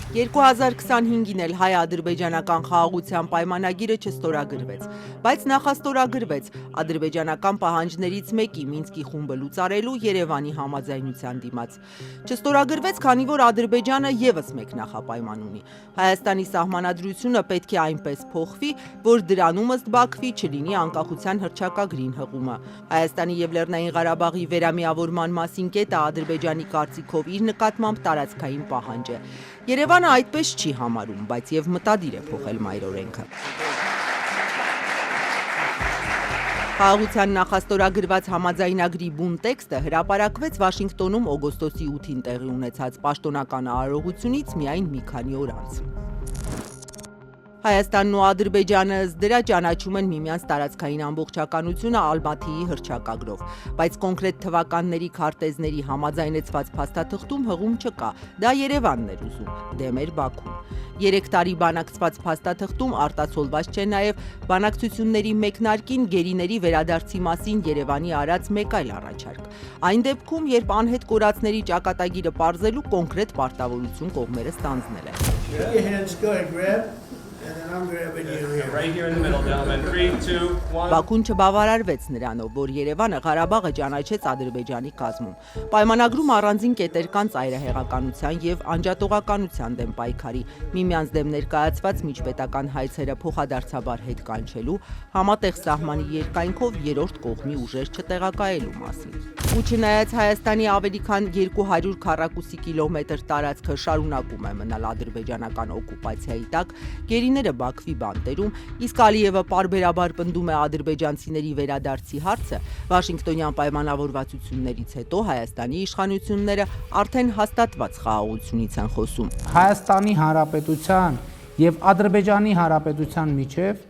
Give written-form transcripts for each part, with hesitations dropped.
2025-ին էլ հայ-ադրբեջանական խաղաղության պայմանագիրը չստորագրվեց, բայց նախաստորագրվեց ադրբեջանական պահանջներից մեկի Մինսկի խումբը լուծարելու Երևանի համաձայնության դիմաց։ Չստորագրվեց, քանի որ Ադրբեջանը ևս մեկ նախապայման ունի։ Հայաստանի սահմանադրությունը պետք է այնպես փոխվի, որ դրանում ըստ Բաքվի չլինի անկախության հռչակագրին հղումը։ Հայաստանի և Լեռնային Ղարաբաղի վերամիավորման մասին կետը Ադրբեջանի կարծիքով իր նկատմամբ տարածքային պահանջ է։ Երևանը այդպես չի համարում, բայց և մտադիր է փոխել մայրօրենքը։ Խաղաղության նախաստորագրված համաձայնագրի բուն տեքստը հրապարակվեց Վաշինգտոնում օգոստոսի 8-ին տեղի ունեցած պաշտոնական արարողությունից միայն մի քանի օր անց։ Հայաստանն ու Ադրբեջանը դրա ճանաչում են միմյանց տարածքային ամբողջականությունը Ալմաթիի հռչակագրով, բայց կոնկրետ թվականների քարտեզների համաձայնեցված փաստաթղթում հղում չկա, դա Երևանն էր ուզում, դեմ էր Բաքուն։ 3 տարի բանակցված փաստաթղթում արտացոլված չէ նաև բանակցությունների մեկնարկին գերիների վերադարձի մասին Երևանի արած մեկ այլ առաջարկ։ Այն դեպքում, երբ անհետ կորածների ճակատագիրը պարզելու կոնկրետ պարտավորություն կողմերը ստանձնել են։ Բաքուն չբավարարվեց նրանով, որ Երևանը Ղարաբաղը ճանաչեց Ադրբեջանի կազմում։ Պայմանագրում առանձին կետեր կան ծայրահեղականության և անջատողականության դեմ պայքարի, միմյանց դեմ ներկայացված միջպետական հայցերը փոխադարձաբար հետ կանչելու, համատեղ սահմանի երկայնքով երրորդ կողմի ուժեր չտեղակայելու մասին։ Ու չնայած Հայաստանի ավելի քան 200 քառակուսի կիլոմետր տարածքը շարունակում է մնալ ադրբեջանական օկուպացիայի տակ, գերիները Բաքվի բանտերում, իսկ Ալիևը պարբերաբար պնդում է ադրբեջանցիների վերադարձի հարցը, Վաշինգտոնյան պայմանավորվածություններից հետո Հայաստանի իշխանությունները արդեն հաստատված խաղաղությունից են խոսում։ Հայաստանի Հանրապետության և Ադրբեջանի Հանրապետության միջև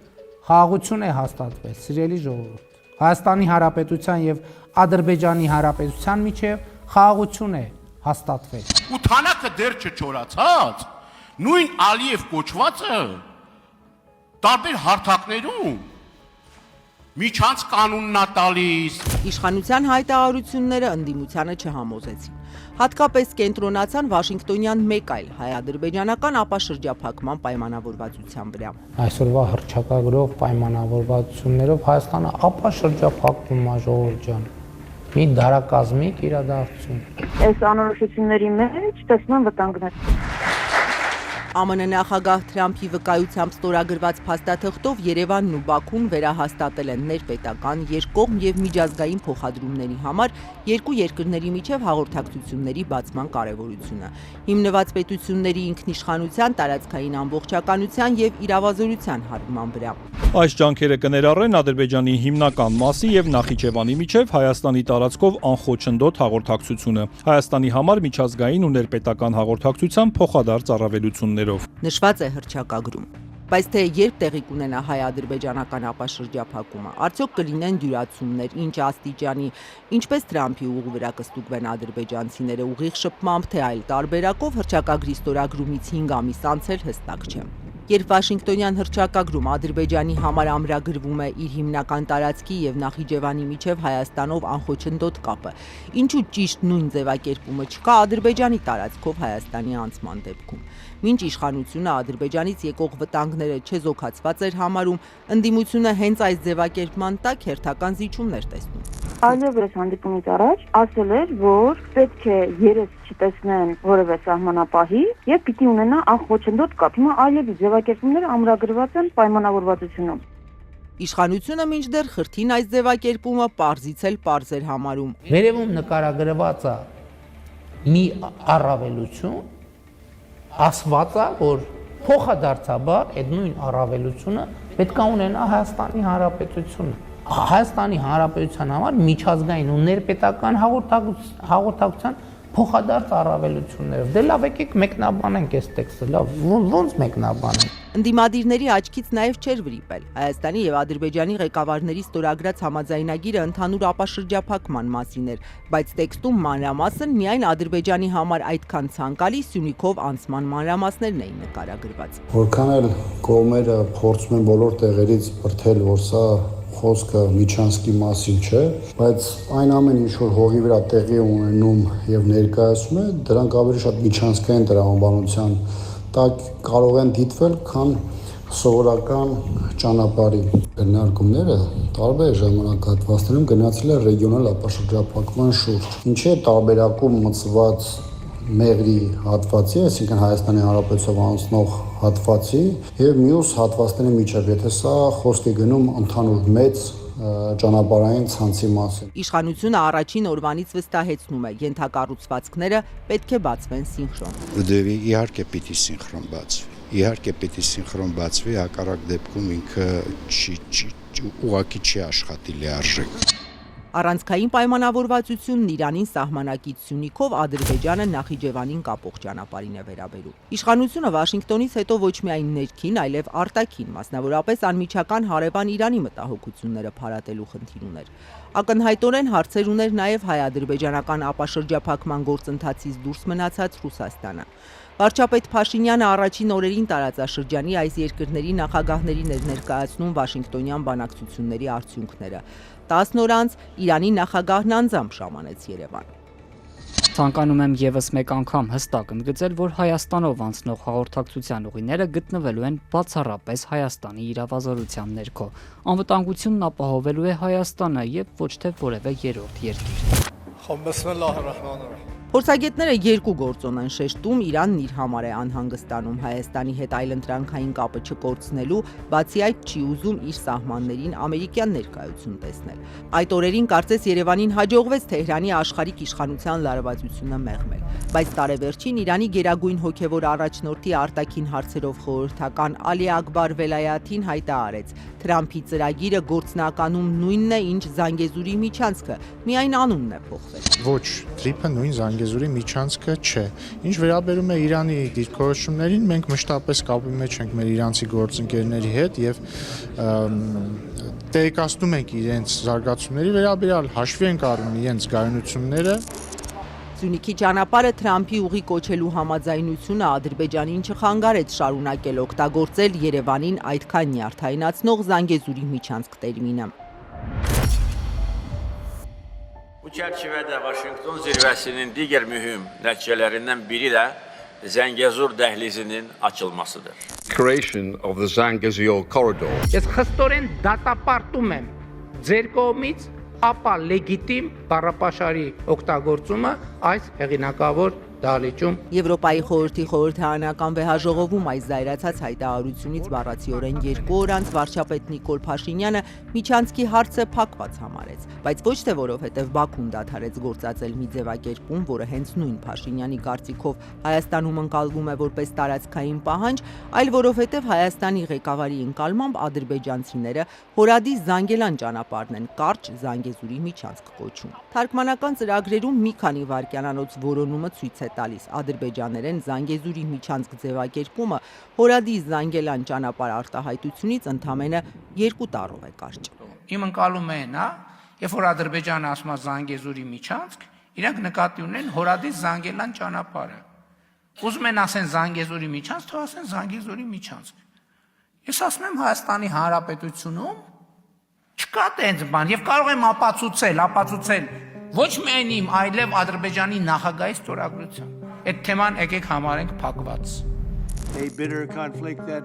խաղաղություն է հաստատվել, սիրելի ժողովուրդ։ Հայաստանի Հանրապետության և Ադրբեջանի Հանրապետության միջև խաղաղություն է հաստատվել։ Ու թանակը դեռ չչորացած, նույն Ալիև կոչվածը տարբեր հարթակներում միջանց կանունն է տալիս։ Իշխանության հայտարարությունները ընդդիմությանը չհամոզեցին։ Հատկապես կենտրոնացան Վաշինգտոնյան մեկ այլ հայ-ադրբեջանական ապաշրջափակման պայմանավորվածության վրա։ Այսօրվա հռչակագրով պայմանավորվածություններով Հայաստանը ապաշրջափակվում է, ժողովուրդ ջան։ Մի դարակազմիկ իրադարձություն։ Այս անորոշությունների մեջ տեսնում վտանգներ։ ԱՄՆ նախագահ Թրամփի վկայությամբ ստորագրված փաստաթղթով Երևանն ու Բաքուն վերահաստատել են ներպետական, երկկողմ և միջազգային փոխադրումների համար երկու երկրների միջև հաղորդակցությունների բացման կարևորությունը, հիմնված պետությունների ինքնիշխանության, տարածքային ամբողջականության և իրավազորության հարգման վրա։ Այս ջանքերը կներառեն Ադրբեջանի հիմնական մասի և Նախիջևանի միջև Հայաստանի տարածքով անխոչնդոտ հաղորդակցությունը, Հայաստանի համար միջազգային ու ներպետական հաղորդակցության փոխադարձ առավելություններով։ Նշված է հռչակագրում։ Բայց թե երբ տեղի կունենա հայ-ադրբեջանական ապաշրջափակումը, արդյոք կլինեն դյուրացումներ, ինչ աստիճանի, ինչպես Թրամփի ուղու վրա կստուգվեն ադրբեջանցիները ուղիղ շփմամբ, թե այլ տարբերակով հռչակագրի ստորագրումից 5 ամիս անց էլ հստակ չէ։ Երբ Վաշինգտոնյան հռչակագրում Ադրբեջանի համար ամրագրվում է իր հիմնական տարածքի և Նախիջևանի միջև Հայաստանով անխոչնդոտ կապը, ինչու ճիշտ նույն ձևակերպումը չկա Ադրբեջանի տարածքով Հայաստանի անցման դեպքում։ Մինչ իշխանությունը Ադրբեջանից եկող վտանգները չեզոքացված էր համարում, ընդդիմությունը հենց այս ձևակերպման տակ հերթական զիջումներ տեսնում։ Ալիևը հանդիպումից առաջ ասել էր, որ պետք է երես չտեսնեն որևէ սահմանապահի եւ պիտի ունենա անխոչնդոտ կապ։ Հիմա Ալիևի ձևակերպումները ամրագրված են պայմանավորվածությունում։ Իշխանությունը մինչդեռ խրթին այս ձևակերպումը պարզից էլ պարզ էր համարում։ Վերևում նկարագրված է մի առավելություն, ասված է, որ փոխադարձաբար այդ նույն առավելությունը պետք է ունենա Հայաստանի Հանրապետությունը։ Հայաստանի Հանրապետության համար միջազգային ու ներպետական հաղորդակցության փոխադարձ առավելություններ։ Դե լավ, եկեք մեկնաբանենք այս տեքստը, լավ, ոնց մեկնաբանենք։ Ընդդիմադիրների աչքից նաև չէր վրիպել Հայաստանի և Ադրբեջանի ղեկավարների ստորագրած համաձայնագիրը ընդհանուր ապաշրջափակման մասին էր, բայց տեքստում մանրամասն միայն Ադրբեջանի համար այդքան ցանկալի Սյունիքով անցման մանրամասներն էին նկարագրված։ Որքան էլ կողմերը փորձում են բոլոր տեղերից բրդել, որ սա խոսքը Միչանսկի մասին չէ, բայց այն ամեն ինչ որ հողի վրա տեղի ունենում եւ ներկայացում է, դրանք ավելի շատ միջանցքային տրամաբանության տակ կարող են դիտվել, քան սովորական ճանապարհի քննարկումները տարբեր ժամանակահատվածներում գնացել է ռեգիոնալ ապաշրջափակման շուրջ։ Ինչի է տարբերակում մտցված Մեղրի հատվածի, այսինքն Հայաստանի Հանրապետությունով անցնող հատվածի եւ մյուս հատվածների միջև, եթե սա խոսքի գնում ընդհանուր մեծ ճանապարհային ցանցի մասին։ Իշխանությունը առաջին օրվանից վստահեցնում է, ենթակառուցվածքները պետք է բացվեն սինխրոն։ Դեպի իհարկե պիտի սինխրոն բացվի։ Իհարկե պիտի սինխրոն բացվի, հակառակ դեպքում ինքը ուղղակի չի աշխատի լիարժեք։ Առանցքային պայմանավորվածությունն Իրանին սահմանակից Սյունիքով Ադրբեջանը Նախիջևանին կապող ճանապարհին է վերաբերում։ Իշխանությունը Վաշինգտոնից հետո ոչ միայն ներքին, այլև արտաքին, մասնավորապես անմիջական հարևան Իրանի մտահոգությունները փարատելու խնդիր ուներ։ Ակնհայտորեն հարցեր ուներ նաև հայ-ադրբեջանական ապաշրջափակման գործընթացից դուրս մնացած Ռուսաստանը։ Վարչապետ Փաշինյանը առաջին օրերին տարածաշրջանի այս երկրների նախագահներին էր ներկայացնում Վաշինգտոնյան բանակցությունների արդյունքները։ 10 օր անց Իրանի նախագահն անձամբ ժամանեց Երևան։ Ցանկանում եմ եւս մեկ անգամ հստակ ընդգծել, որ Հայաստանով անցնող հաղորդակցության ուղիները գտնվելու են բացառապես Հայաստանի իրավազորության ներքո։ Անվտանգությունն ապահովելու է Հայաստանը եւ ոչ թե որևէ երրորդ երկիր։ Փորձագետները երկու գործոն են շեշտում, Իրանն իր համար է անհանգստանում Հայաստանի հետ այլընտրանքային կապը չկորցնելու, բացի այդ չի ուզում իր սահմաններին ամերիկյան ներկայություն տեսնել։ Այդ օրերին կարծես Երևանին հաջողվեց Թեհրանի աշխարհիկ իշխանության լարվածությունը մեղմել, բայց տարեվերջին Իրանի գերագույն հոգևոր առաջնորդի արտաքին հարցերով խորհրդական Ալի Ակբար Վելայաթին հայտարարեց. Թրամփի ծրագիրը գործնականում նույնն է, ինչ Զանգեզուրի միջանցքը, միայն անունն է փոխվել։ Ոչ, Թրիփը նույն Զանգեզուրի միջանցքը չէ։ Ինչ վերաբերում է Իրանի դիրքորոշումներին, մենք մշտապես կապի մեջ ենք մեր իրանցի գործընկերների հետ եւ տեղեկացնում ենք իրենց զարգացումների վերաբերյալ, հաշվի ենք առնում իրենց գայունությունները։ Սյունիքի ճանապարհը Թրամփի ուղի կոչելու համաձայնությունը Ադրբեջանին չխանգարեց շարունակել օգտագործել Երևանին այդքան նյարդայնացնող Զանգեզուրի միջանցք տերմինը։ Bu çerçevede Washington zirvesinin diğer mühim nəticəlerindən biri də Zəngəzur dəhlizinin açılmasıdır. Creation of the Zangezur corridor. Ես խստորեն դատապարտում եմ ձեր կողմից ապա լեգիտիմ բառապաշարի օգտագործումը այս հեղինակավոր դահլիճում։ Եվրոպայի խորհրդի խորհրդարանական վեհաժողովում այս զայրացած հայտարարությունից բառացիորեն 2 օր անց վարչապետ Նիկոլ Փաշինյանը միջանցքի հարցը փակված համարեց, բայց ոչ թե որովհետև Բաքուն դադարեց գործածել մի ձևակերպում, որը հենց նույն Փաշինյանի կարծիքով Հայաստանում ընկալվում է որպես տարածքային պահանջ, այլ որովհետև Հայաստանի ղեկավարի ընկալմամբ ադրբեջանցիները հորադի Զանգելան ճանապարհն են կարճ Զանգեզուրի միջանցք կոչում։ Թարգմանական ծրագրերում մի քանի վայրկյանանոց որոնումը ցույց է տալիս ադրբեջաներեն Զանգեզուրի միջանցք ձևակերպումը հորադի Զանգելան ճանապարհ արտահայտությունից ընդամենը 2 տարով է կարճ։ Իմ ընկալումը է նա, երբ որ Ադրբեջանը ասում է Զանգեզուրի միջանցք, իրանք նկատի ունեն հորադի Զանգելան ճանապարհը։ Ուզում են ասեն Զանգեզուրի միջանցք, թող ասեն Զանգեզուրի միջանցք։ Ես ասում եմ Հայաստանի Հանրապետությունում չկա տենց բան եւ կարող եմ ապացուցել ոչ միայն իմ, այլև Ադրբեջանի նախագահի ստորագրությամբ։ Այդ թեման եկեք համարենք փակված։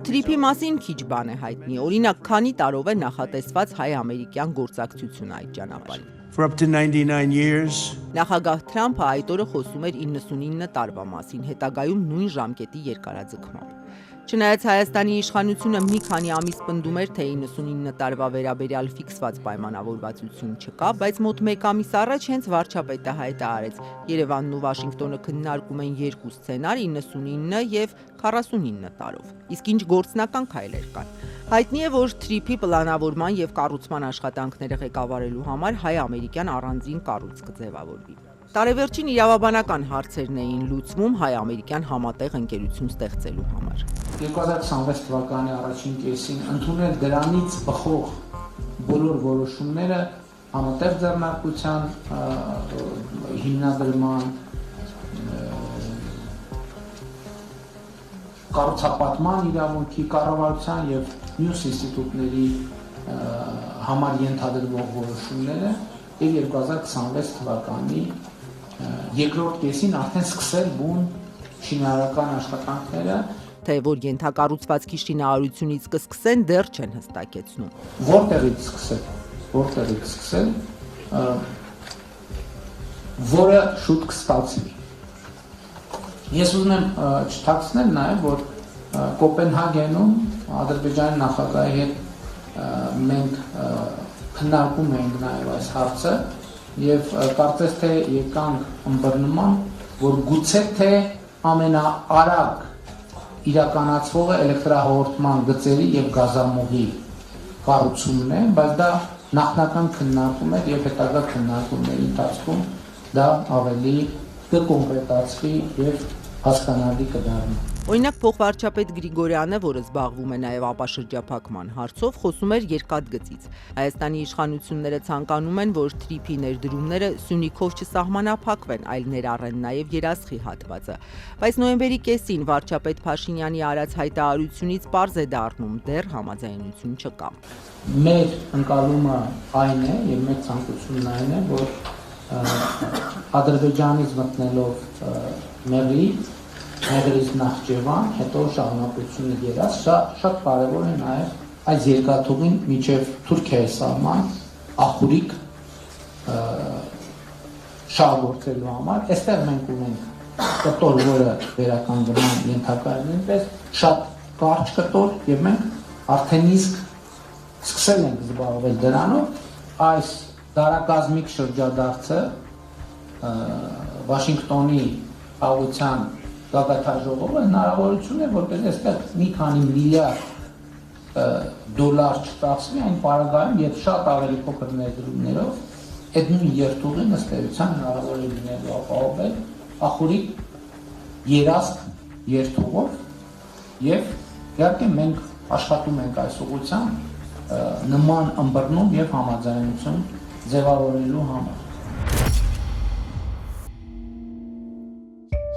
Թրիփի մասին քիչ բան է հայտնի, օրինակ քանի տարով է նախատեսված հայ-ամերիկյան գործակցությունը այդ ճանապարհին։ For up to 99 years. Նախագահ Թրամփը այդ օրը խոսում էր 99 տարվա մասին, հետագայում նույն ժամկետի երկարաձգմամբ։ Չնայած Հայաստանի իշխանությունը մի քանի ամիս պնդում էր, թե 99 տարվա վերաբերյալ ֆիքսված պայմանավորվածություն չկա, բայց մոտ 1 ամիս առաջ հենց վարչապետը հայտարարեց. Երևանն ու Վաշինգտոնը քննարկում են 2 սցենար 99 եւ 49 տարով։ Իսկ ինչ գործնական քայլեր կան։ Հայտնի է, որ Թրիփի պլանավորման եւ կառուցման աշխատանքները ղեկավարելու համար հայ-ամերիկյան առանձին կառույց կձևավորվի։ Տարեվերջին իրավաբանական հարցերն էին լուծվում հայ-ամերիկյան համատեղ ընկերություն ստեղծելու համար։ 2026 թվականի առաջին կեսին ընդունել դրանից բխող բոլոր որոշումները համատեղ ձեռնարկության հիմնադրման կառուցապատման իրավունքի կառավարության եւ մյուս ինստիտուտների համար ենթադրվող որոշումները եւ 2026 թվականի երկրորդ կեսին արդեն սկսել բուն շինարարական աշխատանքները թե որ ենթակառուցվածքի շինարարությունից կսկսեն, դեռ չեն հստակեցնում։ Որտեղից սկսել, որը շուտ կստացվի։ Ես ուզում եմ չթաքցնել նաև, որ Կոպենհագենում Ադրբեջանի նախագահի հետ մենք քննարկում էինք նաև այս հարցը եւ կարծես թե եկանք ըմբռնման, որ գուցե թե ամենաարագ իրականացվողը էլեկտրահաղորդման գծերի եւ գազամուղի կառուցումն է, բայց դա նախնական քննարկում է եւ հետագա քննարկումների ընթացքում դա ավելի կկոնկրետացվի եւ հասկանալի կդառնա։ Օրինակ փոխվարչապետ Գրիգորյանը, որը զբաղվում է նաև ապաշրջափակման հարցով, խոսում էր երկաթգծից։ Հայաստանի իշխանությունները ցանկանում են, որ թրիփի ներդրումները Սյունիքով չսահմանափակվեն, այլ ներառեն նաև Երասխի հատվածը։ Բայց նոյեմբերի կեսին վարչապետ Փաշինյանի արած հայտարարությունից պարզ է դառնում, դեռ համաձայնություն չկա։ Մեր ընկալումը այն է եւ մեր ցանկությունն այն է, որ Ադրբեջանից մտնելով Մեղրից Նախճեվան, հետո շարունակությունը Երաս, շատ կարևոր է նաև այս երկաթուղին մինչև Թուրքիայի սահման ախուրիկ շահագործելու համար։ Այստեղ մենք ունենք կտոր, որը վերականգնման ենթակա է նույնպես շատ կարճ կտոր եւ մենք արդեն իսկ սկսել ենք զբաղվել դրանով։ Այս դարակազմիկ շրջադարձը Վաշինգտոնի խաղաղության գագաթաժողովը հնարավորություն է, որպես այստեղ մի քանի միլիարդ դոլար չտացվի այն պարագայում, երբ շատ ավելի փոքր ներդրումներով այդ նույն երթուղին ըստ էության հնարավոր է լինելու ապահովել ախուրիկ երասք երթուղով եւ իհարկե մենք աշխատում ենք այս ուղղությամբ նման ըմբռնում եւ համաձայնություն ձևավորելու համար։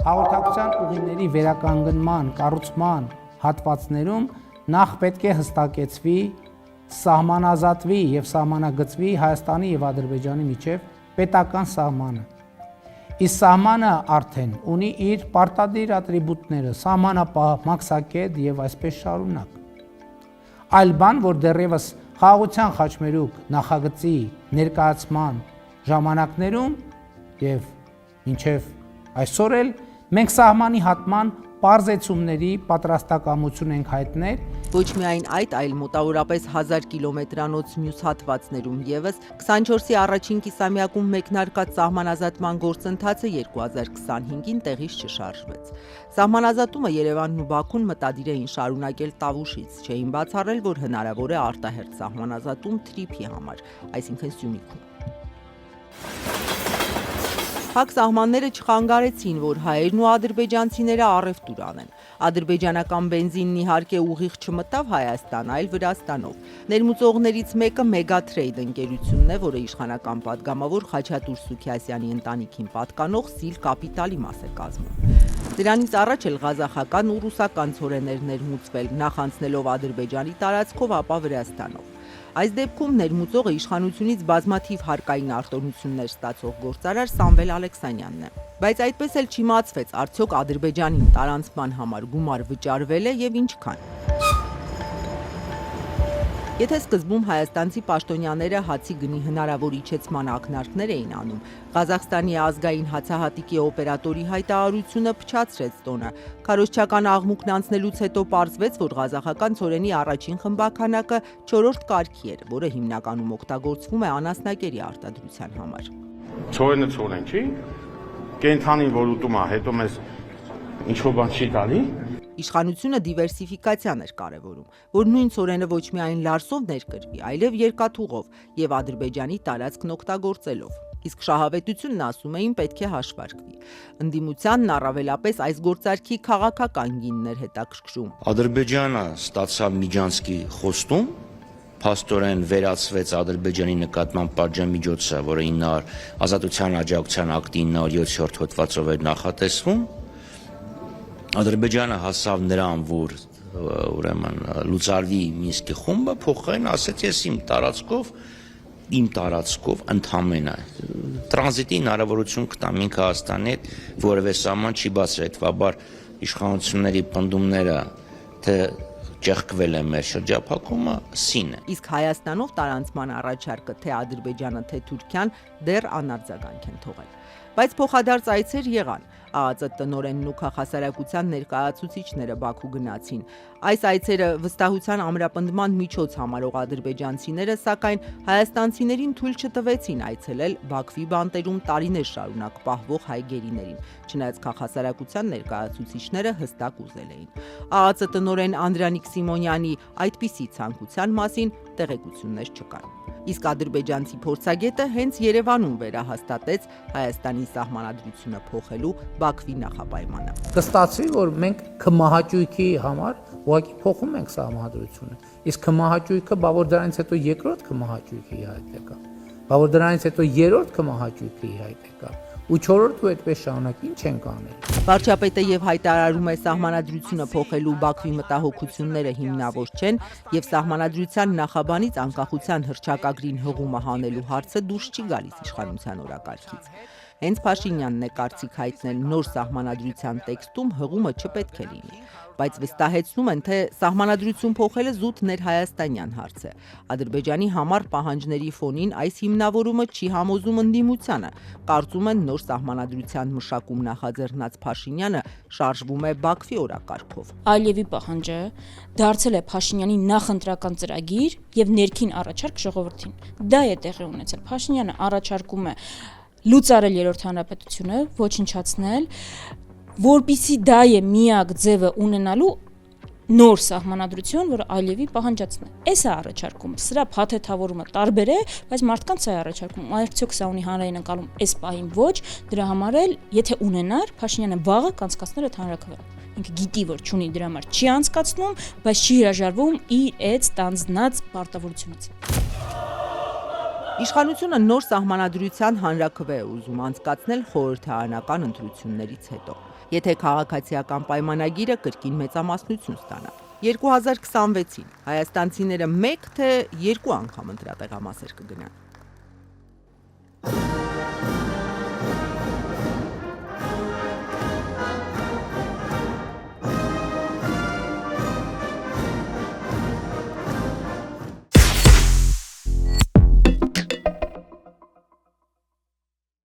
Հաղորդակցության ուղիների վերականգնման, կառուցման հատվածներում նախ պետք է հստակեցվի, սահմանազատվի եւ սահմանագծվի Հայաստանի եւ Ադրբեջանի միջև պետական սահմանը։ Իսկ սահմանը արդեն ունի իր պարտադիր ատրիբուտները՝ սահմանապահ, մաքսակետ եւ այսպես շարունակ։ Այլ բան, որ դեռևս խաղաղության խաչմերուկ նախագծի ներկայացման ժամանակներում եւ մինչեւ այսօր էլ մենք սահմանի հատման պարզեցումների պատրաստակամություն ենք հայտնել։ Ոչ միայն այդ, այլ մոտավորապես 1000 կիլոմետրանոց մյուս հատվածներում եւս 24-ի առաջին կիսամյակում մեկնարկած սահմանազատման գործընթացը 2025-ին տեղից չշարժվեց։ Սահմանազատումը Երևանն ու Բաքուն մտադիր էին շարունակել Տավուշից, չէին բացառել, որ հնարավոր է արտահերթ սահմանազատում Թրիփի համար, այսինքն Սյունիքում։ Փակ սահմանները չխանգարեցին, որ հայերն ու ադրբեջանցիները առևտուր անեն։ Ադրբեջանական բենզինն իհարկե ուղիղ չմտավ Հայաստան, այլ Վրաստանով։ Ներմուծողներից մեկը Մեգատրեյդ ընկերությունն է, որը իշխանական падգամավոր Խաչատուր Սուքիասյանի ընտանիքին պատկանող Սիլ Կապիտալի մաս է կազմում։ Դրանից առաջ էլ ղազախական ու ռուսական ցորեներ ներմուծվել, նախ անցնելով Ադրբեջանի տարածքով, ապա Վրաստանով։ Այս դեպքում ներմուծողը իշխանությունից բազմաթիվ հարկային արտոնություններ ստացող գործարար Սամվել Ալեքսանյանն է։ Բայց այդպես էլ չիմացվեց, արդյոք Ադրբեջանին տարանցման համար գումար վճարվել է եւ ինչքան։ Եթե սկզբում հայաստանցի պաշտոնյաները հացի գնի հնարավոր իջեցման ակնարկներ էին անում, Ղազախստանի ազգային հացահատիկի օպերատորի հայտարարությունը փչացրեց տոնը։ Քարոզչական աղմուկն անցնելուց հետո պարզվեց, որ ղազախական ցորենի առաջին խմբականակը 4-րդ կարգի էր, որը հիմնականում օգտագործվում է անասնակերի արտադրության համար։ Ցորենը ցորեն չի։ Կենթանին որ ուտում է, հետո մեզ ինչ-որ բան չի տալի։ Իշխանությունը դիվերսիֆիկացիան էր կարևորում, որ նույն ցորենը ոչ միայն լարսով ներկրվի, այլև երկաթուղով եւ Ադրբեջանի տարածքն օգտագործելով։ Իսկ շահավետությունն ասում էին պետք է հաշվարկվի։ Ընդդիմությանն առավելապես այս գործարքի քաղաքական գինն էր հետաքրքրում։ Ադրբեջանը ստացավ Միջանցկի խոստում, փաստորեն վերացվեց Ադրբեջանի նկատմամբ պատժամիջոցը, որը ազատության աջակցության ակտի 907 հոդվածով էր նախատեսվում։ Ադրբեջանը հասավ նրան, որ ուրեմն լուծարվի Մինսկի խումբը, փոխարեն ասեց ես իմ տարածքով ընդամենը տրանզիտի հնարավորություն կտամ ինքը Հայաստանի հետ որևէ սահման չի բացել, հետևաբար իշխանությունների պնդումները, թե ճեղքվել է մեր շրջափակումը, սին է։ Իսկ Հայաստանով տարանցման առաջարկը թե Ադրբեջանը, թե Թուրքիան դեռ անարձագանք են թողել։ Բայց փոխադարձ այցեր եղան։ ԱԱԾ տնօրենն ու քաղաքասարակության ներկայացուցիչները Բաքու գնացին։ Այս այցերը վստահության ամրապնդման միջոց համարող ադրբեջանցիները, սակայն հայաստանցիներին թույլ չտվեցին այցելել Բաքվի բանտերում տարիներ շարունակ պահվող հայ գերիներին, չնայած քաղաքասարակության ներկայացուցիչները հստակ ուզել էին։ ԱԱԾ տնօրեն Անդրանիկ Սիմոնյանի այդպիսի ցանկության մասին տեղեկություններ չկան։ Իսկ ադրբեջանցի փորձագետը հենց Երևանում վերահաստատեց Հայաստանի սահմանադրությունը փոխելու Բաքվի նախապայմանը։ Կստացվի, որ մենք քմահաճույքի համար ուղղակի փոխում ենք սահմանադրությունը։ Իսկ քմահաճույքը, բա որ դրանից հետո երկրորդ քմահաճույքը իհայտ եկա։ Բա որ դրանից հետո երրորդ քմահաճույքը իհայտ եկա։ Ու չորրորդ ու այդպես շարունակ ինչ ենք անել։ Վարչապետը եւ հայտարարում է սահմանադրությունը փոխելու Բաքվի մտահոգությունները հիմնավոր չեն եւ սահմանադրության նախաբանից անկախության հռչակագրին հղումը հանելու հարցը դուրս չի գալիս իշխանության օրակարգից։ Հենց Փաշինյանն է կարծիք հայտնել նոր սահմանադրության տեքստում հղումը չպետք է լինի, բայց վստահեցնում են, թե սահմանադրություն փոխելը զուտ ներհայաստանյան հարց է։ Ադրբեջանի համար պահանջների ֆոնին այս հիմնավորումը չի համոզում ընդդիմությանը։ Կարծում են նոր սահմանադրության մշակում նախաձեռնած Փաշինյանը շարժվում է Բաքվի օրակարգով։ Ալիևի պահանջը դարձել է Փաշինյանի նախընտրական ծրագիր եւ ներքին առաջարկ ժողովրդին։ Դա է տեղի ունեցել։ Փաշինյանը առաջարկում է լուծարել երրորդ հանրապետությունը, ոչնչացնել, որպիսի դա է միակ ձևը ունենալու նոր սահմանադրություն, որը Ալիևի պահանջածն է։ Էս է առաջարկում, սրա փաթեթավորումը տարբեր է, բայց մարդկանց է առաջարկում, արդյոք սա ունի հանրային ընկալում, այս պահին ոչ, դրա համար էլ, եթե ունենար, Փաշինյանը վաղը կանցկացներ այդ հանրաքվեը։ Ինքը գիտի, որ չունի դրա համար, չի անցկացնում, բայց չի հրաժարվում իր այդ ստանձնած պարտավորությունից։ Իշխանությունը նոր սահմանադրության հանրաքվե է ուզում անցկացնել խորհրդարանական ընտրություններից հետո, եթե քաղաքացիական պայմանագիրը կրկին մեծամասնություն ստանա։ 2026-ին հայաստանցիները 1 թե 2 անգամ ընտրատեղամասեր կգնան։